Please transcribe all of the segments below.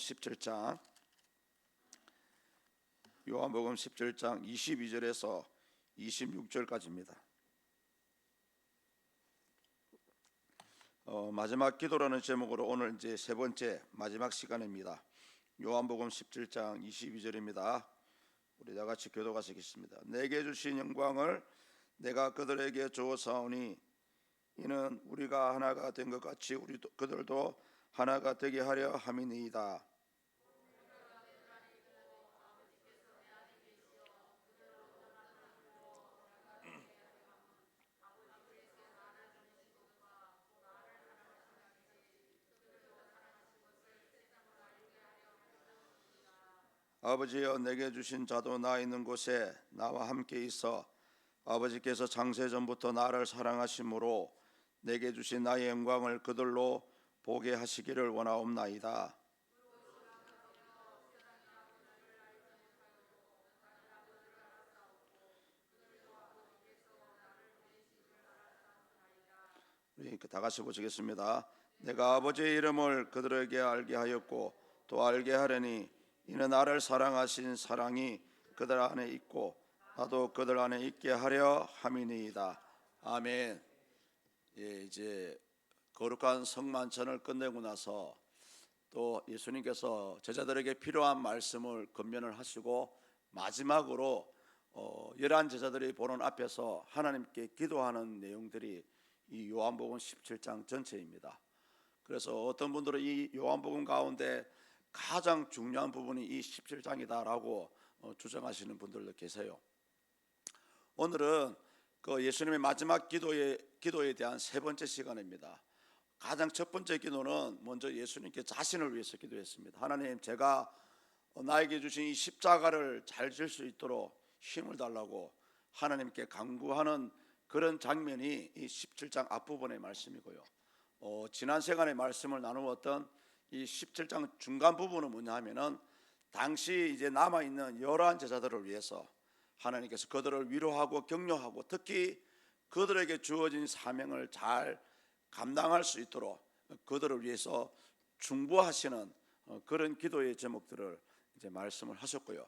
17장 22절에서 26절까지입니다. 마지막 기도라는 제목으로 오늘 이제 세 번째 마지막 시간입니다. 요한복음 17장 22절입니다. 우리 다 같이 교도하시겠습니다. 내게 주신 영광을 내가 그들에게 주었사오니 이는 우리가 하나가 된 것 같이 그들도 하나가 되게 하려 함이니이다. 아버지여, 내게 주신 자도 나 있는 곳에 나와 함께 있어 아버지께서 창세전부터 나를 사랑하심으로 내게 주신 나의 영광을 그들로 보게 하시기를 원하옵나이다. 우리 다 같이 보시겠습니다. 내가 아버지의 이름을 그들에게 알게 하였고 또 알게 하려니 이는 나를 사랑하신 사랑이 그들 안에 있고 나도 그들 안에 있게 하려 함이니이다. 아멘. 예, 이제 거룩한 성만찬을 끝내고 나서 또 예수님께서 제자들에게 필요한 말씀을 권면을 하시고 마지막으로 11 제자들이 보는 앞에서 하나님께 기도하는 내용들이 이 요한복음 17장 전체입니다. 그래서 어떤 분들은 이 요한복음 가운데 가장 중요한 부분이 이 17장이다라고 주장하시는 분들도 계세요. 오늘은 그 예수님의 마지막 기도에 대한 세 번째 시간입니다. 가장 첫 번째 기도는 먼저 예수님께 자신을 위해서 기도했습니다. 하나님, 제가 나에게 주신 이 십자가를 잘 질 수 있도록 힘을 달라고 하나님께 간구하는 그런 장면이 이 17장 앞부분의 말씀이고요. 지난 시간에 말씀을 나누었던 이 17장 중간 부분은 뭐냐 하면은 당시 이제 남아있는 11 제자들을 위해서 하나님께서 그들을 위로하고 격려하고 특히 그들에게 주어진 사명을 잘 감당할 수 있도록 그들을 위해서 중보하시는 그런 기도의 제목들을 이제 말씀을 하셨고요.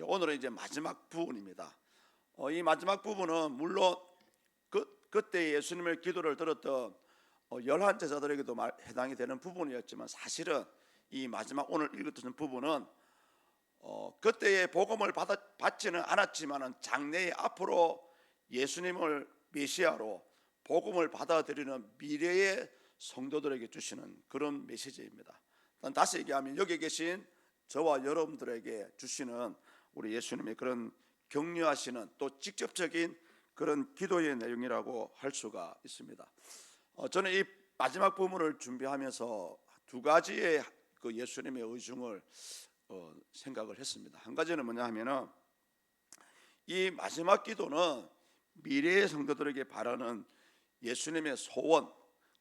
오늘은 이제 마지막 부분입니다. 이 마지막 부분은 물론 그때 예수님의 기도를 들었던 11 제자들에게도 해당이 되는 부분이었지만 사실은 이 마지막 오늘 읽었던 부분은 그때의 복음을 받지는 않았지만 장래에 앞으로 예수님을 메시아로 복음을 받아들이는 미래의 성도들에게 주시는 그런 메시지입니다. 다시 얘기하면 여기 계신 저와 여러분들에게 주시는 우리 예수님의 그런 격려하시는 또 직접적인 그런 기도의 내용이라고 할 수가 있습니다. 저는 이 마지막 부분을 준비하면서 두 가지의 그 예수님의 의중을 생각을 했습니다. 한 가지는 뭐냐 하면은 이 마지막 기도는 미래의 성도들에게 바라는 예수님의 소원,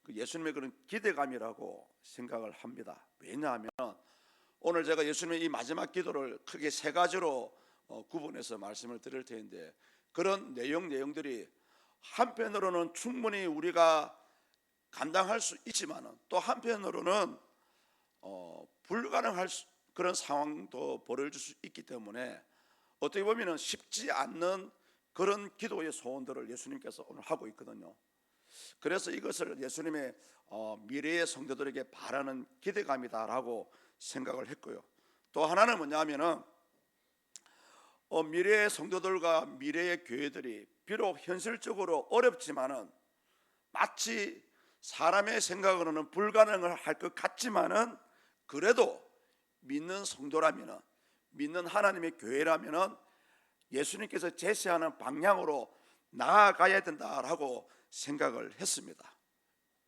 그 예수님의 그런 기대감이라고 생각을 합니다. 왜냐하면 오늘 제가 예수님의 이 마지막 기도를 크게 세 가지로 구분해서 말씀을 드릴 텐데 그런 내용들이 한편으로는 충분히 우리가 감당할 수 있지만은 또 한편으로는 불가능할 그런 상황도 벌어질 수 있기 때문에 어떻게 보면 쉽지 않는 그런 기도의 소원들을 예수님께서 오늘 하고 있거든요. 그래서 이것을 예수님의 미래의 성도들에게 바라는 기대감이다라고 생각을 했고요. 또 하나는 뭐냐 하면은 미래의 성도들과 미래의 교회들이 비록 현실적으로 어렵지만은 마치 사람의 생각으로는 불가능을 할 것 같지만은 그래도 믿는 성도라면은 믿는 하나님의 교회라면은 예수님께서 제시하는 방향으로 나아가야 된다라고 생각을 했습니다.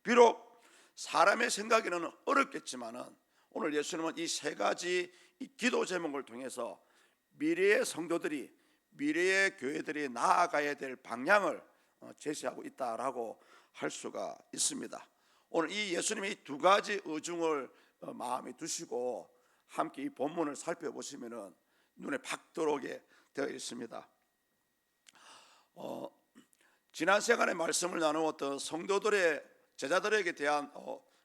비록 사람의 생각에는 어렵겠지만은 오늘 예수님은 이 세 가지 이 기도 제목을 통해서 미래의 성도들이 미래의 교회들이 나아가야 될 방향을 제시하고 있다라고 할 수가 있습니다. 오늘 이 예수님의 이 두 가지 의중을 마음에 두시고 함께 이 본문을 살펴보시면은 눈에 팍 들어오게 되어 있습니다. 지난 시간에 말씀을 나누었던 성도들의 제자들에게 대한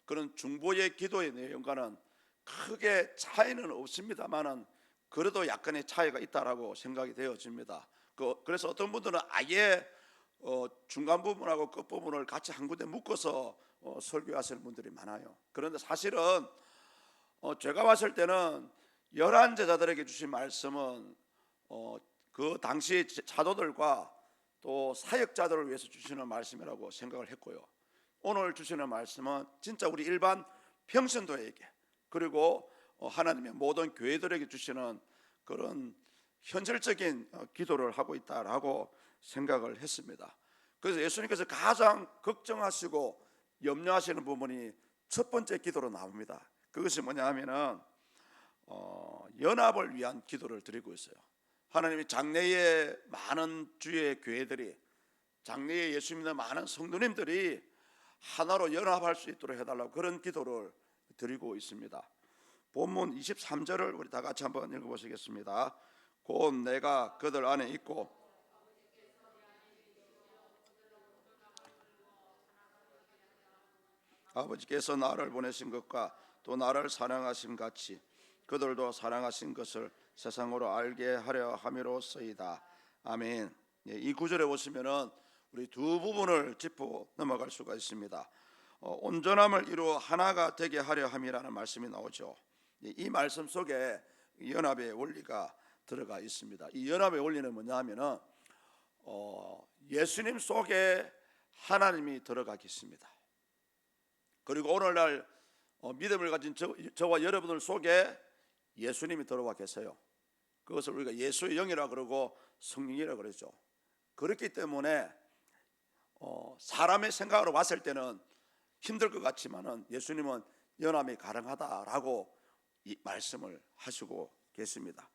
그런 중보의 기도의 내용과는 크게 차이는 없습니다만은 그래도 약간의 차이가 있다라고 생각이 되어집니다. 그래서 어떤 분들은 아예 중간 부분하고 끝 부분을 같이 한 군데 묶어서 설교하시는 분들이 많아요. 그런데 사실은 제가 봤을 때는 열한 제자들에게 주신 말씀은 그 당시 사도들과 또 사역자들을 위해서 주시는 말씀이라고 생각을 했고요. 오늘 주시는 말씀은 진짜 우리 일반 평신도에게, 그리고 하나님의 모든 교회들에게 주시는 그런 현실적인 기도를 하고 있다라고 생각을 했습니다. 그래서 예수님께서 가장 걱정하시고 염려하시는 부분이 첫 번째 기도로 나옵니다. 그것이 뭐냐 하면은 연합을 위한 기도를 드리고 있어요. 하나님이 장래에 많은 주의 교회들이, 장래에 예수 믿는 많은 성도님들이 하나로 연합할 수 있도록 해달라고 그런 기도를 드리고 있습니다. 본문 23절을 우리 다 같이 한번 읽어보시겠습니다. 곧 내가 그들 안에 있고 아버지께서 나를 보내신 것과 또 나를 사랑하신 같이 그들도 사랑하신 것을 세상으로 알게 하려 함이로소이다. 아멘. 이 구절에 보시면은 우리 두 부분을 짚고 넘어갈 수가 있습니다. 온전함을 이루어 하나가 되게 하려 함이라는 말씀이 나오죠. 이 말씀 속에 연합의 원리가 들어가 있습니다. 이 연합의 원리는 뭐냐 하면은 예수님 속에 하나님이 들어가 계십니다. 그리고 오늘날 믿음을 가진 저와 여러분들 속에 예수님이 들어와 계세요. 그것을 우리가 예수의 영이라 그러고 성령이라 그러죠. 그렇기 때문에 사람의 생각으로 봤을 때는 힘들 것 같지만은 예수님은 연합이 가능하다라고 이 말씀을 하시고 계십니다.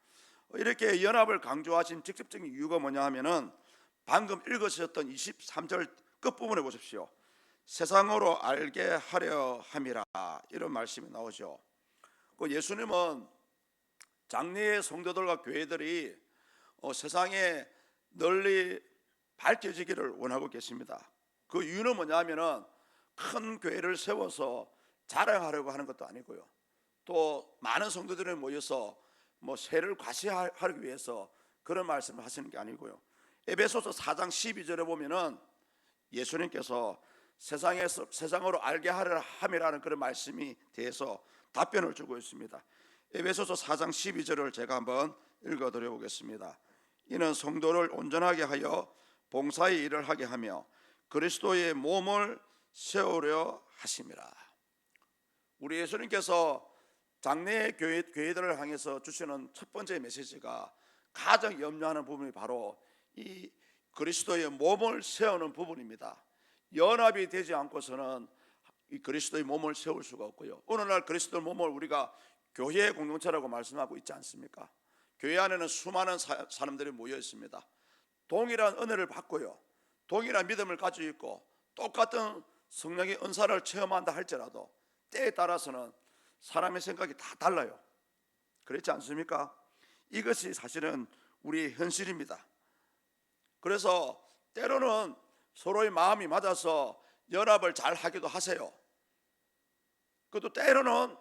이렇게 연합을 강조하신 직접적인 이유가 뭐냐 하면은 방금 읽으셨던 23절 끝부분에 보십시오. 세상으로 알게 하려 함이라, 이런 말씀이 나오죠. 예수님은 장래의 성도들과 교회들이 세상에 널리 밝혀지기를 원하고 계십니다. 그 이유는 뭐냐 하면은 큰 교회를 세워서 자랑하려고 하는 것도 아니고요, 또 많은 성도들이 모여서 세를 과시하기 위해서 그런 말씀을 하시는 게 아니고요. 에베소서 4장 12절에 보면은 예수님께서 세상으로 알게 하려 함이라는 그런 말씀이 대해서 답변을 주고 있습니다. 에베소서 4장 12절을 제가 한번 읽어드려 보겠습니다. 이는 성도를 온전하게 하여 봉사의 일을 하게 하며 그리스도의 몸을 세우려 하심이라. 우리 예수님께서 장래의 교회들을 향해서 주시는 첫 번째 메시지가 가장 염려하는 부분이 바로 이 그리스도의 몸을 세우는 부분입니다. 연합이 되지 않고서는 이 그리스도의 몸을 세울 수가 없고요. 오늘날 그리스도의 몸을 우리가 교회의 공동체라고 말씀하고 있지 않습니까? 교회 안에는 수많은 사람들이 모여 있습니다. 동일한 은혜를 받고요, 동일한 믿음을 가지고 있고 똑같은 성령의 은사를 체험한다 할지라도 때에 따라서는 사람의 생각이 다 달라요. 그렇지 않습니까? 이것이 사실은 우리의 현실입니다. 그래서 때로는 서로의 마음이 맞아서 연합을 잘 하기도 하세요. 그것도 때로는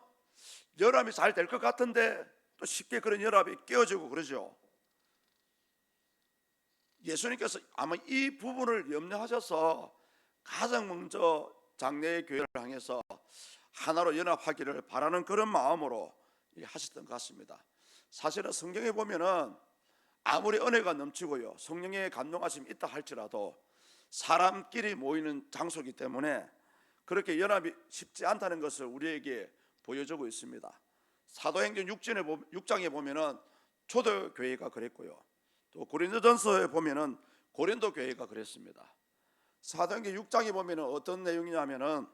연합이 잘 될 것 같은데 또 쉽게 그런 연합이 깨어지고 그러죠. 예수님께서 아마 이 부분을 염려하셔서 가장 먼저 장래의 교회를 향해서 하나로 연합하기를 바라는 그런 마음으로 하셨던 것 같습니다. 사실은 성경에 보면은 아무리 은혜가 넘치고요, 성령의 감동하심이 있다 할지라도 사람끼리 모이는 장소이기 때문에 그렇게 연합이 쉽지 않다는 것을 우리에게 보여주고 있습니다. 사도행전 6장에 보면은 초대교회가 그랬고요, 또 고린도전서에 보면은 고린도 교회가 그랬습니다. 사도행전 6장에 보면은 어떤 내용이냐면은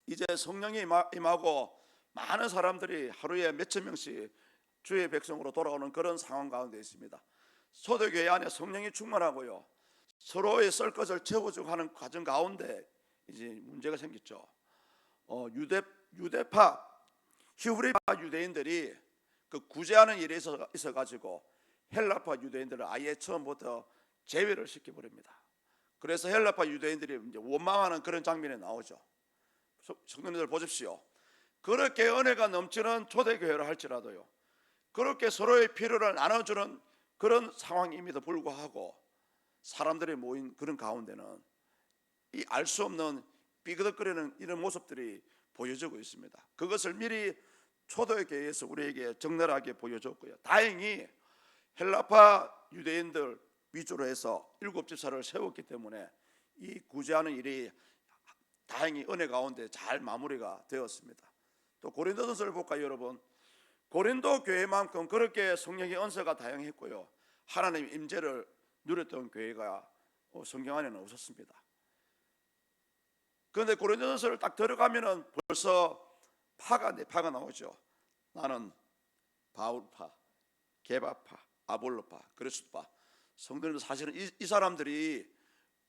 이제 성령이 임하고 많은 사람들이 하루에 몇천 명씩 주의 백성으로 돌아오는 그런 상황 가운데 있습니다. 초대교회 안에 성령이 충만하고요, 서로의 썰 것을 채워주고 하는 과정 가운데 이제 문제가 생겼죠. 유대파 히브리파 유대인들이 그 구제하는 일에 있어 가지고 헬라파 유대인들을 아예 처음부터 제외를 시켜버립니다. 그래서 헬라파 유대인들이 이제 원망하는 그런 장면이 나오죠. 성도님들 보십시오. 그렇게 은혜가 넘치는 초대교회를 할지라도요, 그렇게 서로의 필요를 나눠주는 그런 상황임에도 불구하고 사람들이 모인 그런 가운데는 이 알 수 없는 삐그덕거리는 이런 모습들이 보여지고 있습니다. 그것을 미리 초대교회에서 우리에게 적나라하게 보여줬고요. 다행히 헬라파 유대인들 위주로 해서 7집사를 세웠기 때문에 이 구제하는 일이 다행히 은혜 가운데 잘 마무리가 되었습니다. 또 고린도전서를 볼까요, 여러분? 고린도 교회만큼 그렇게 성령의 은사가 다양했고요, 하나님 임재를 누렸던 교회가 성경 안에는 없었습니다. 그런데 고린도전서를 딱 들어가면은 벌써 네 파가 나오죠. 나는 바울파, 게바파, 아볼로파, 그리스도파. 성도님들, 사실은 이 사람들이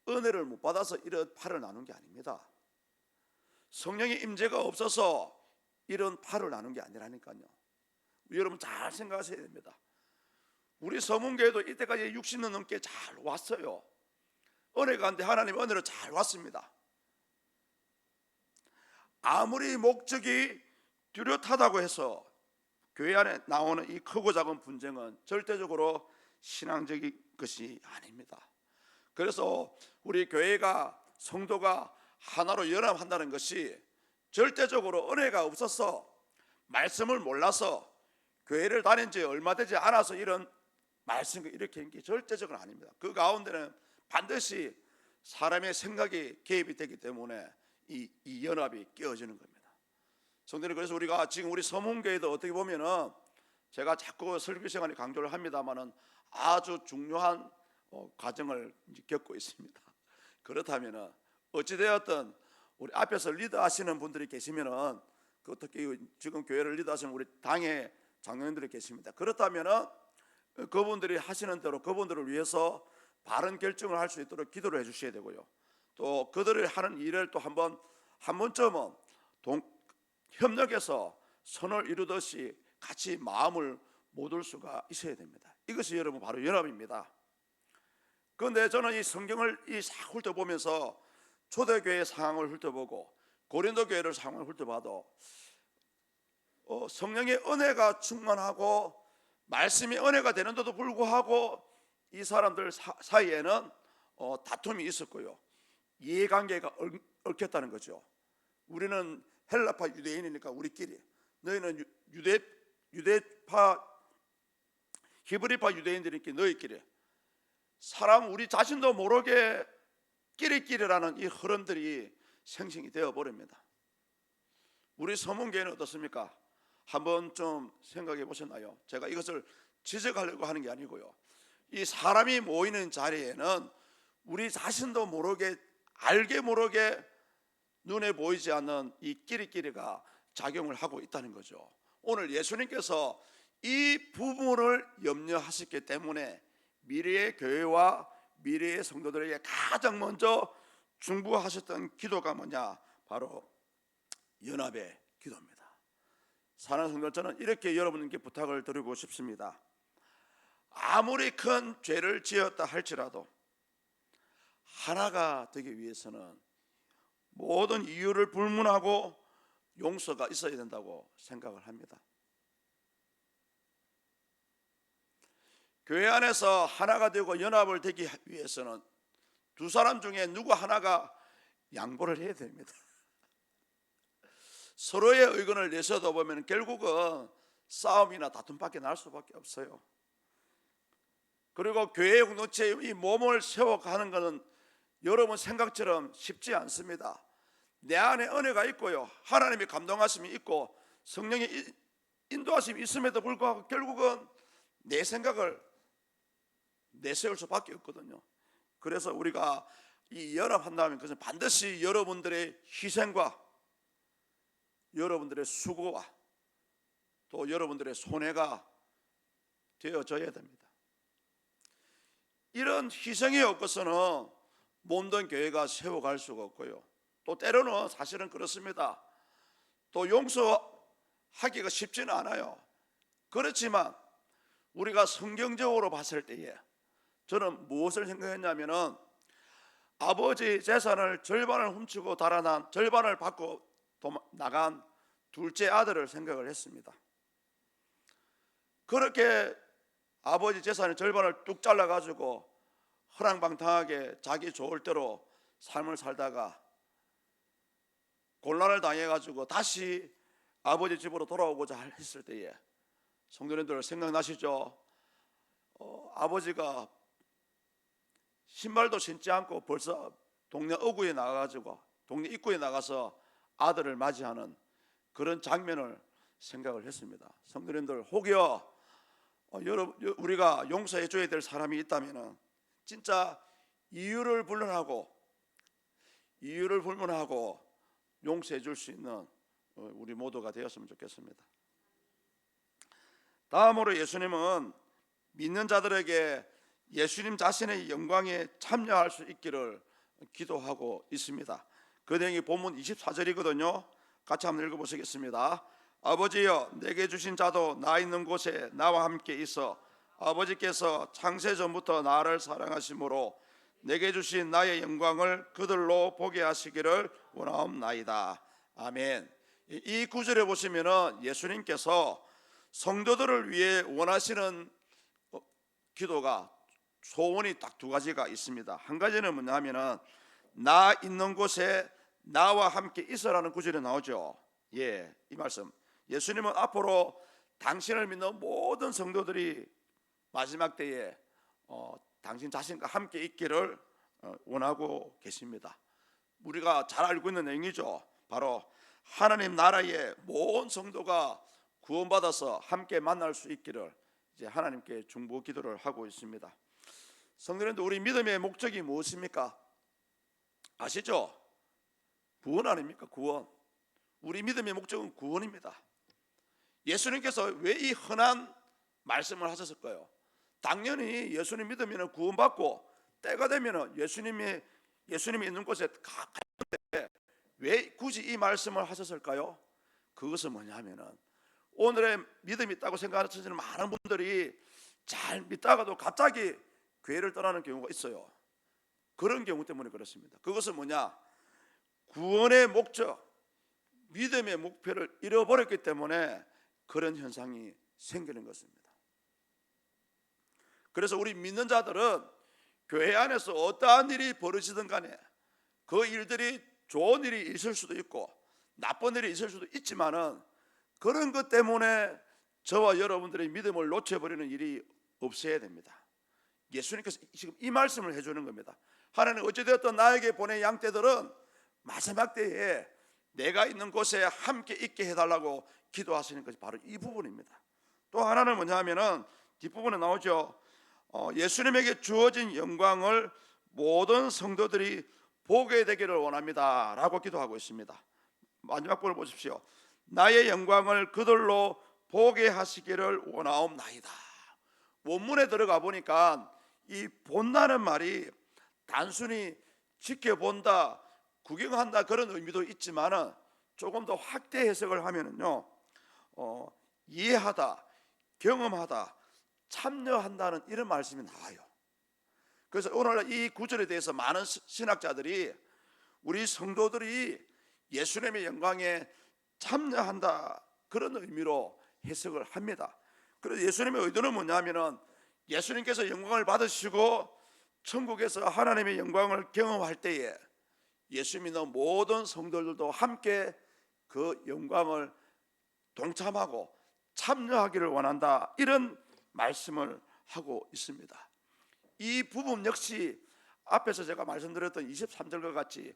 은혜를 못 받아서 이런 파를 나눈 게 아닙니다. 성령의 임재가 없어서 이런 파를 나눈 게 아니라니까요. 여러분 잘 생각하셔야 됩니다. 우리 서문교회도 이때까지 60년 넘게 잘 왔어요. 은혜 가운데 하나님 은혜로 잘 왔습니다. 아무리 목적이 뚜렷하다고 해서 교회 안에 나오는 이 크고 작은 분쟁은 절대적으로 신앙적인 것이 아닙니다. 그래서 우리 교회가, 성도가 하나로 연합한다는 것이 절대적으로 은혜가 없어서, 말씀을 몰라서, 교회를 다닌 지 얼마 되지 않아서 이런 말씀을 일으키는 게 절대적으로 아닙니다. 그 가운데는 반드시 사람의 생각이 개입이 되기 때문에 이 연합이 깨어지는 겁니다. 성도님, 그래서 우리가 지금 우리 서문교회도 어떻게 보면은, 제가 자꾸 설교 시간에 강조를 합니다만은 아주 중요한 과정을 겪고 있습니다. 그렇다면은 어찌되었든 우리 앞에서 리더하시는 분들이 계시면은, 특히 지금 교회를 리더하시는 우리 당의 장로님들이 계십니다. 그렇다면은 그분들이 하시는 대로 그분들을 위해서 바른 결정을 할 수 있도록 기도를 해주셔야 되고요, 또 그들을 하는 일을 또 한 번쯤은 협력해서 선을 이루듯이 같이 마음을 모을 수가 있어야 됩니다. 이것이 여러분 바로 연합입니다. 그런데 저는 이 성경을 훑어보면서 초대교회의 상황을 훑어보고 고린도 교회를 상황을 훑어봐도 성령의 은혜가 충만하고 말씀이 은혜가 되는데도 불구하고 이 사람들 사이에는 다툼이 있었고요, 이해관계가 얽혔다는 거죠. 우리는 헬라파 유대인이니까 우리끼리, 너희는 유대파 히브리파 유대인들이니까 너희끼리, 사람 우리 자신도 모르게 끼리끼리라는 이 흐름들이 생성이 되어 버립니다. 우리 서문교회는 어떻습니까? 한번 좀 생각해 보셨나요? 제가 이것을 지적하려고 하는 게 아니고요, 이 사람이 모이는 자리에는 우리 자신도 모르게, 알게 모르게 눈에 보이지 않는 이 끼리끼리가 작용을 하고 있다는 거죠. 오늘 예수님께서 이 부분을 염려하셨기 때문에 미래의 교회와 미래의 성도들에게 가장 먼저 중보하셨던 기도가 뭐냐? 바로 연합의 기도입니다. 사랑하는 성도, 저는 이렇게 여러분께 부탁을 드리고 싶습니다. 아무리 큰 죄를 지었다 할지라도 하나가 되기 위해서는 모든 이유를 불문하고 용서가 있어야 된다고 생각을 합니다. 교회 안에서 하나가 되고 연합을 되기 위해서는 두 사람 중에 누구 하나가 양보를 해야 됩니다. 서로의 의견을 내세워다 보면 결국은 싸움이나 다툼밖에 날 수밖에 없어요. 그리고 교회 공동체의 이 몸을 세워가는 것은 여러분 생각처럼 쉽지 않습니다. 내 안에 은혜가 있고요, 하나님의 감동하심이 있고 성령의 인도하심이 있음에도 불구하고 결국은 내 생각을 내세울 수밖에 없거든요. 그래서 우리가 이 연합한다면 그것은 반드시 여러분들의 희생과 여러분들의 수고와 또 여러분들의 손해가 되어져야 됩니다. 이런 희생이 없고서는 몸된 교회가 세워갈 수가 없고요, 또 때로는 사실은 그렇습니다. 또 용서하기가 쉽지는 않아요. 그렇지만 우리가 성경적으로 봤을 때에 저는 무엇을 생각했냐면은, 아버지 재산을 절반을 훔치고 달아난, 절반을 받고 나간 둘째 아들을 생각을 했습니다. 그렇게 아버지 재산의 절반을 뚝 잘라가지고 허랑방탕하게 자기 좋을 대로 삶을 살다가 곤란을 당해가지고 다시 아버지 집으로 돌아오고자 했을 때에, 성도님들 생각나시죠? 아버지가 신발도 신지 않고 벌써 동네 어구에 나가가지고 동네 입구에 나가서 아들을 맞이하는 그런 장면을 생각을 했습니다. 성도님들, 혹여 우리가 용서해 줘야 될 사람이 있다면 진짜 이유를 불문하고 용서해 줄 수 있는 우리 모두가 되었으면 좋겠습니다. 다음으로 예수님은 믿는 자들에게 예수님 자신의 영광에 참여할 수 있기를 기도하고 있습니다. 그 내용이 본문 24절이거든요. 같이 한번 읽어보시겠습니다. 아버지여, 내게 주신 자도 나 있는 곳에 나와 함께 있어 아버지께서 창세 전부터 나를 사랑하심으로 내게 주신 나의 영광을 그들로 보게 하시기를 원하옵나이다. 아멘. 이 구절에 보시면은 예수님께서 성도들을 위해 원하시는 기도가, 소원이 딱 두 가지가 있습니다. 한 가지는 뭐냐 하면은 나 있는 곳에 나와 함께 있어라는 구절이 나오죠. 예, 이 말씀, 예수님은 앞으로 당신을 믿는 모든 성도들이 마지막 때에 당신 자신과 함께 있기를 원하고 계십니다. 우리가 잘 알고 있는 내용이죠. 바로 하나님 나라의 모든 성도가 구원받아서 함께 만날 수 있기를 이제 하나님께 중보 기도를 하고 있습니다. 성도님들, 우리 믿음의 목적이 무엇입니까? 아시죠? 구원 아닙니까? 구원. 우리 믿음의 목적은 구원입니다. 예수님께서 왜 이 흔한 말씀을 하셨을까요? 당연히 예수님 믿으면 구원받고 때가 되면 예수님이 있는 곳에 가는데 왜 굳이 이 말씀을 하셨을까요? 그것은 뭐냐면은 오늘의 믿음이 있다고 생각하시는 많은 분들이 잘 믿다가도 갑자기 교회를 떠나는 경우가 있어요. 그런 경우 때문에 그렇습니다. 그것은 뭐냐? 구원의 목적, 믿음의 목표를 잃어버렸기 때문에 그런 현상이 생기는 것입니다. 그래서 우리 믿는 자들은 교회 안에서 어떠한 일이 벌어지든 간에 그 일들이 좋은 일이 있을 수도 있고 나쁜 일이 있을 수도 있지만은 그런 것 때문에 저와 여러분들의 믿음을 놓쳐버리는 일이 없어야 됩니다. 예수님께서 지금 이 말씀을 해주는 겁니다. 하나님 어찌되었든 나에게 보낸 양떼들은 마지막 때에 내가 있는 곳에 함께 있게 해달라고 기도하시는 것이 바로 이 부분입니다. 또 하나는 뭐냐 하면은 뒷부분에 나오죠. 예수님에게 주어진 영광을 모든 성도들이 보게 되기를 원합니다 라고 기도하고 있습니다. 마지막 부분을 보십시오. 나의 영광을 그들로 보게 하시기를 원하옵나이다. 원문에 들어가 보니까 이 본다는 말이 단순히 지켜본다, 구경한다 그런 의미도 있지만은 조금 더 확대 해석을 하면은요, 이해하다, 경험하다, 참여한다는 이런 말씀이 나와요. 그래서 오늘 이 구절에 대해서 많은 신학자들이 우리 성도들이 예수님의 영광에 참여한다 그런 의미로 해석을 합니다. 그래서 예수님의 의도는 뭐냐면은 예수님께서 영광을 받으시고 천국에서 하나님의 영광을 경험할 때에 예수 믿는 모든 성도들도 함께 그 영광을 동참하고 참여하기를 원한다, 이런 말씀을 하고 있습니다. 이 부분 역시 앞에서 제가 말씀드렸던 23절과 같이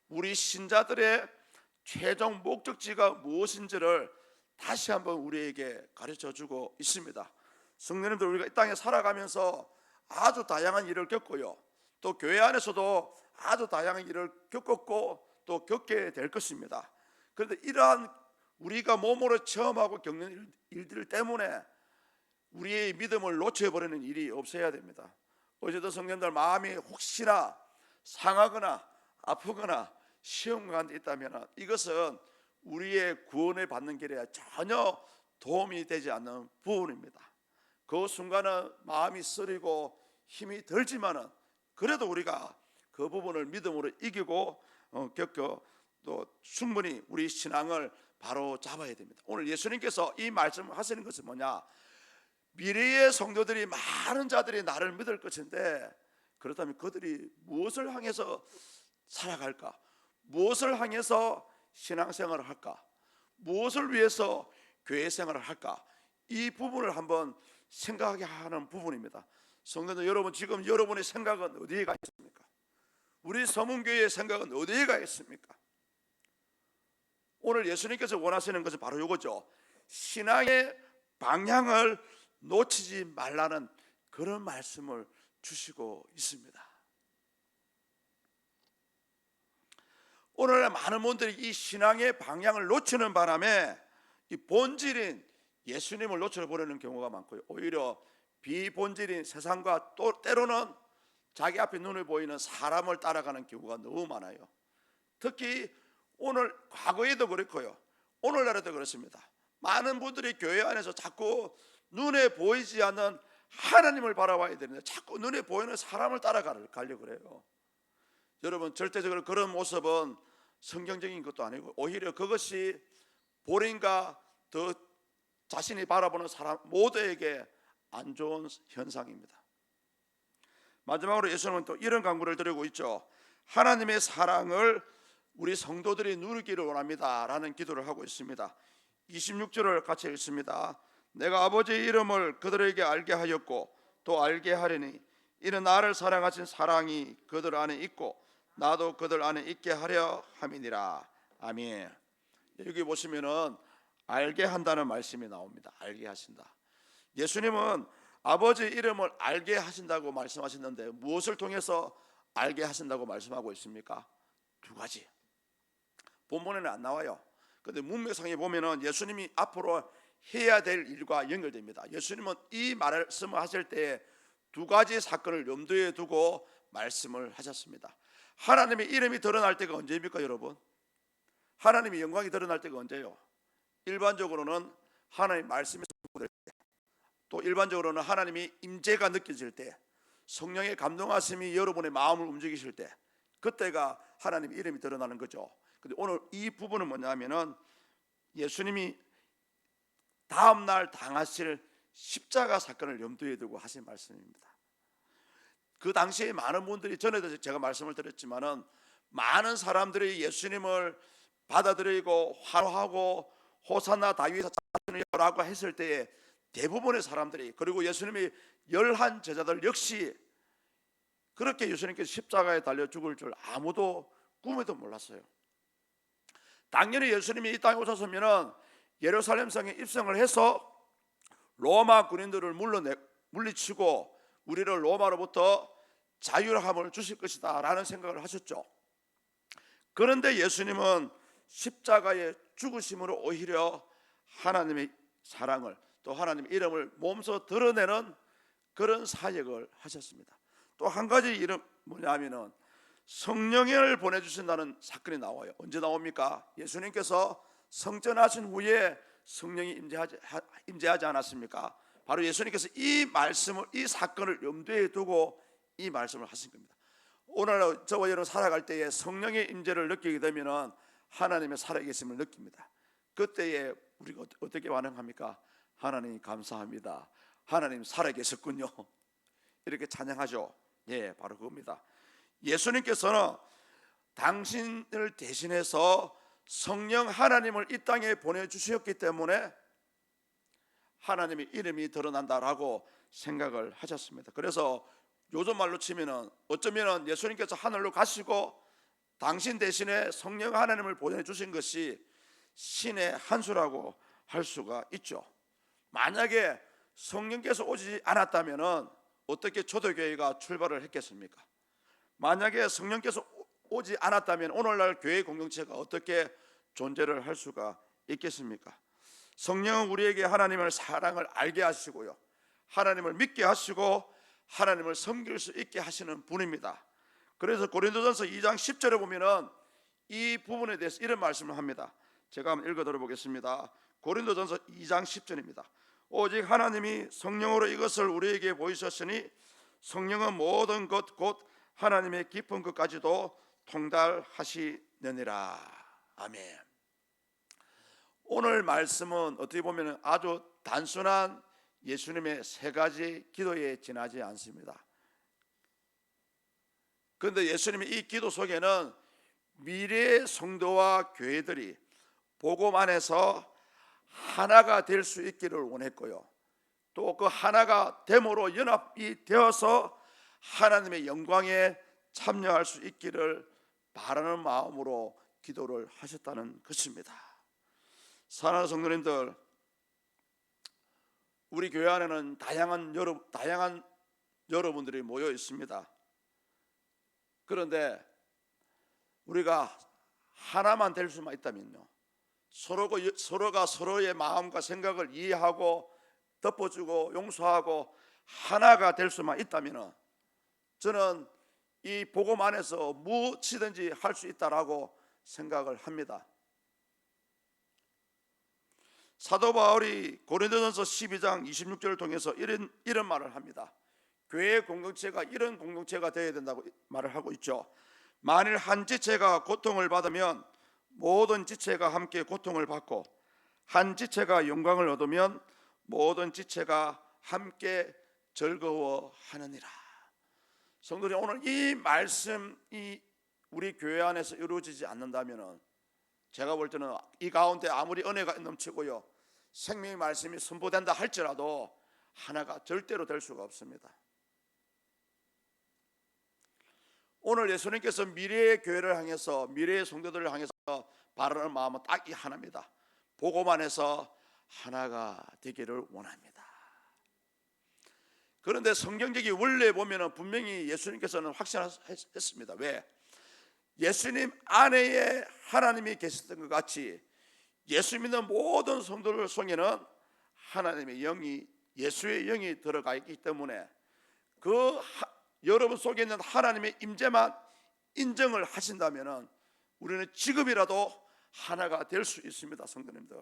우리 신자들의 최종 목적지가 무엇인지를 다시 한번 우리에게 가르쳐주고 있습니다. 성도님들, 우리가 이 땅에 살아가면서 아주 다양한 일을 겪고요, 또 교회 안에서도 아주 다양한 일을 겪었고 또 겪게 될 것입니다. 그런데 이러한 우리가 몸으로 체험하고 겪는 일들 때문에 우리의 믿음을 놓쳐버리는 일이 없어야 됩니다. 어제도 성도님들 마음이 혹시나 상하거나 아프거나 시험 가운데 있다면 이것은 우리의 구원을 받는 길에 전혀 도움이 되지 않는 부분입니다. 그 순간은 마음이 쓰리고 힘이 들지만은 그래도 우리가 그 부분을 믿음으로 이기고 겪어 또 충분히 우리 신앙을 바로 잡아야 됩니다. 오늘 예수님께서 이 말씀을 하시는 것은 뭐냐? 미래의 성도들이 많은 자들이 나를 믿을 것인데, 그렇다면 그들이 무엇을 향해서 살아갈까? 무엇을 향해서 신앙생활을 할까? 무엇을 위해서 교회 생활을 할까? 이 부분을 한번 생각하게 하는 부분입니다. 성도들 여러분, 지금 여러분의 생각은 어디에 가 있습니까? 우리 서문교회의 생각은 어디에 가 있습니까? 오늘 예수님께서 원하시는 것은 바로 이거죠. 신앙의 방향을 놓치지 말라는 그런 말씀을 주시고 있습니다. 오늘날 많은 분들이 이 신앙의 방향을 놓치는 바람에 이 본질인 예수님을 놓쳐버리는 경우가 많고요, 오히려 비본질인 세상과 또 때로는 자기 앞에 눈에 보이는 사람을 따라가는 경우가 너무 많아요. 특히 오늘 과거에도 그렇고요, 오늘날에도 그렇습니다. 많은 분들이 교회 안에서 자꾸 눈에 보이지 않는 하나님을 바라봐야 되는데 자꾸 눈에 보이는 사람을 따라가려고 그래요. 여러분, 절대적으로 그런 모습은 성경적인 것도 아니고 오히려 그것이 본인과 더 자신이 바라보는 사람 모두에게 안 좋은 현상입니다. 마지막으로 예수님은 또 이런 강구를 드리고 있죠. 하나님의 사랑을 우리 성도들이 누리기를 원합니다 라는 기도를 하고 있습니다. 26절을 같이 읽습니다. 내가 아버지의 이름을 그들에게 알게 하였고 또 알게 하려니 이는 나를 사랑하신 사랑이 그들 안에 있고 나도 그들 안에 있게 하려 함이니라. 아멘. 여기 보시면은 알게 한다는 말씀이 나옵니다. 알게 하신다. 예수님은 아버지의 이름을 알게 하신다고 말씀하셨는데 무엇을 통해서 알게 하신다고 말씀하고 있습니까? 두 가지. 본문에는 안 나와요. 그런데 문맥상에 보면은 예수님이 앞으로 해야 될 일과 연결됩니다. 예수님은 이 말씀을 하실 때 두 가지 사건을 염두에 두고 말씀을 하셨습니다. 하나님의 이름이 드러날 때가 언제입니까, 여러분? 하나님의 영광이 드러날 때가 언제요? 일반적으로는 하나님 말씀이 선포될 때, 또 일반적으로는 하나님이 임재가 느껴질 때, 성령의 감동하심이 여러분의 마음을 움직이실 때, 그때가 하나님의 이름이 드러나는 거죠. 근데 오늘 이 부분은 뭐냐면은 예수님이 다음 날 당하실 십자가 사건을 염두에 두고 하신 말씀입니다. 그 당시에 많은 분들이, 전에도 제가 말씀을 드렸지만은 많은 사람들이 예수님을 받아들이고 환호하고 호산나 다윗의 자손이라고 했을 때에 대부분의 사람들이, 그리고 예수님이 11 제자들 역시 그렇게 예수님께서 십자가에 달려 죽을 줄 아무도 꿈에도 몰랐어요. 당연히 예수님이 이 땅에 오셨으면 예루살렘 성에 입성을 해서 로마 군인들을 물리치고 우리를 로마로부터 자유함을 주실 것이다 라는 생각을 하셨죠. 그런데 예수님은 십자가의 죽으심으로 오히려 하나님의 사랑을, 또 하나님의 이름을 몸소 드러내는 그런 사역을 하셨습니다. 또 한 가지 이름 뭐냐면은 성령을 보내주신다는 사건이 나와요. 언제 나옵니까? 예수님께서 성전하신 후에 성령이 임재하지 않았습니까? 바로 예수님께서 이 말씀을, 이 사건을 염두에 두고 이 말씀을 하신 겁니다. 오늘 저와 여러분 살아갈 때에 성령의 임재를 느끼게 되면 하나님의 살아계심을 느낍니다. 그때에 우리가 어떻게 반응합니까? 하나님 감사합니다, 하나님 살아계셨군요, 이렇게 찬양하죠. 예, 바로 그겁니다. 예수님께서는 당신을 대신해서 성령 하나님을 이 땅에 보내주셨기 때문에 하나님의 이름이 드러난다라고 생각을 하셨습니다. 그래서 요즘 말로 치면은 어쩌면 예수님께서 하늘로 가시고 당신 대신에 성령 하나님을 보내주신 것이 신의 한 수라고 할 수가 있죠. 만약에 성령께서 오지 않았다면 어떻게 초대교회가 출발을 했겠습니까? 만약에 성령께서 오지 않았다면 오늘날 교회 공동체가 어떻게 존재를 할 수가 있겠습니까? 성령은 우리에게 하나님의 사랑을 알게 하시고요, 하나님을 믿게 하시고 하나님을 섬길 수 있게 하시는 분입니다. 그래서 고린도전서 2장 10절에 보면은 이 부분에 대해서 이런 말씀을 합니다. 제가 한번 읽어 드려보겠습니다. 고린도전서 2장 10절입니다. 오직 하나님이 성령으로 이것을 우리에게 보이셨으니 성령은 모든 것 곧 하나님의 깊은 것까지도 통달하시느니라. 아멘. 오늘 말씀은 어떻게 보면 아주 단순한 예수님의 세 가지 기도에 지나지 않습니다. 그런데 예수님의 이 기도 속에는 미래의 성도와 교회들이 복음 안에서 하나가 될 수 있기를 원했고요, 또 그 하나가 됨으로 연합이 되어서 하나님의 영광에 참여할 수 있기를 바라는 마음으로 기도를 하셨다는 것입니다. 사랑하는 성도님들, 우리 교회 안에는 다양한 여러분들이 모여 있습니다. 그런데 우리가 하나만 될 수만 있다면요, 서로가 서로의 마음과 생각을 이해하고 덮어주고 용서하고 하나가 될 수만 있다면 저는 이 복음 안에서 무엇이든지 할 수 있다라고 생각을 합니다. 사도 바울이 고린도전서 12장 26절을 통해서 이런 말을 합니다. 교회 공동체가 이런 공동체가 되어야 된다고 말을 하고 있죠. 만일 한 지체가 고통을 받으면 모든 지체가 함께 고통을 받고, 한 지체가 영광을 얻으면 모든 지체가 함께 즐거워하느니라. 성도님, 오늘 이 말씀이 우리 교회 안에서 이루어지지 않는다면 제가 볼 때는 이 가운데 아무리 은혜가 넘치고요, 생명의 말씀이 선포된다 할지라도 하나가 절대로 될 수가 없습니다. 오늘 예수님께서 미래의 교회를 향해서, 미래의 성도들을 향해서 바라는 마음은 딱 이 하나입니다. 복음 안에서 하나가 되기를 원합니다. 그런데 성경적인 원리에 보면 분명히 예수님께서는 확신했습니다. 왜? 예수님 안에 하나님이 계셨던 것 같이 예수 믿는 모든 성도들 속에는 하나님의 영이, 예수의 영이 들어가 있기 때문에 여러분 속에 있는 하나님의 임재만 인정을 하신다면 우리는 지금이라도 하나가 될 수 있습니다. 성도님들,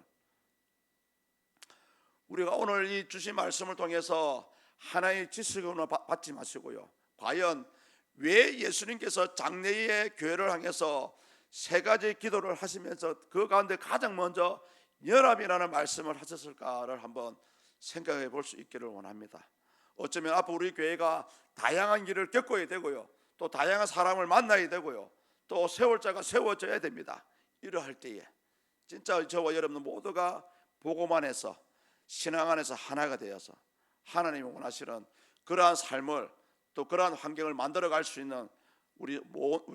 우리가 오늘 이 주신 말씀을 통해서 하나의 지식으로 받지 마시고요, 과연 왜 예수님께서 장래의 교회를 향해서 세 가지 기도를 하시면서 그 가운데 가장 먼저 연합이라는 말씀을 하셨을까를 한번 생각해 볼 수 있기를 원합니다. 어쩌면 앞으로 우리 교회가 다양한 길을 겪어야 되고요, 또 다양한 사람을 만나야 되고요, 또 세울 자가 세워져야 됩니다. 이러할 때에 진짜 저와 여러분 모두가 복음 안에서, 신앙 안에서 하나가 되어서 하나님이 원하시는 그러한 삶을, 또 그러한 환경을 만들어갈 수 있는 우리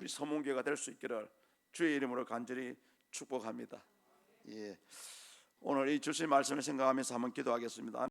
서문교회가 될 수 있기를 주의 이름으로 간절히 축복합니다. 오늘 이 주신 말씀을 생각하면서 한번 기도하겠습니다.